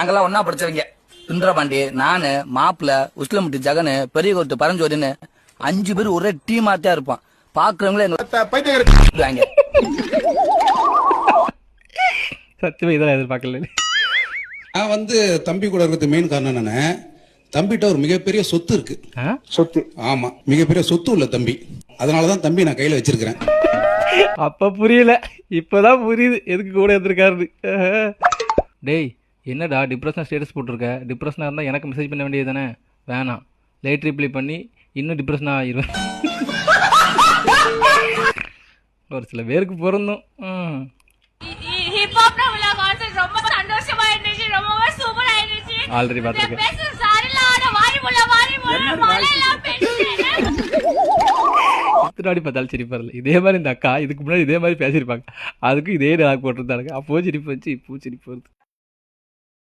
நாங்கெல்லாம் ஒன்னா படிச்சவங்க. சுந்தரபாண்டி, நானு, மாப்பிள்ள, உஸ்லமுட்டி ஜகனு, பெரிய கோட்டு பரஞ்சோதின்னு 5 பேர் ஒரே டீமா தான் இருப்பான். பாக்குறவங்களே எங்க சத்தியமா இதெல்லாம் எதிர்பார்க்கல. நான் வந்து தம்பி கூட இருக்கிறது மெயின் காரணம் என்னன்னா, தம்பிட்ட ஒரு மிகப்பெரிய சொத்து இருக்கு. சொத்து? ஆமா, மிகப்பெரிய சொத்து உள்ள தம்பி. அதனாலதான் தம்பி நான் கையில வச்சிருக்கிறேன். அப்ப புரியல, இப்பதான் புரியுது எதுக்கு கூட எடுத்திருக்காரு. டேய் என்னடா டிப்ரெஷன் ஸ்டேட்டஸ் போட்டிருக்க? டிப்ரெஷனாக இருந்தால் எனக்கு மெசேஜ் பண்ண வேண்டியது தானே? வேணாம், லேட் ரிப்ளை பண்ணி இன்னும் டிப்ரெஷனாக ஆயிடுவேன். ஒரு சில பேருக்கு பொருந்தும். ஆல்ரெடி பார்த்துருக்கேன். எத்தனாடி பார்த்தாலும் சிரிப்பா இல்லை. இதே மாதிரி இந்த அக்கா இதுக்கு முன்னாடி இதே மாதிரி பேசியிருப்பாங்க, அதுக்கும் இதே டாக் போட்டிருந்தாங்க. அப்போ சிரிப்பு வச்சு இப்போ சிரிப்பு வருது.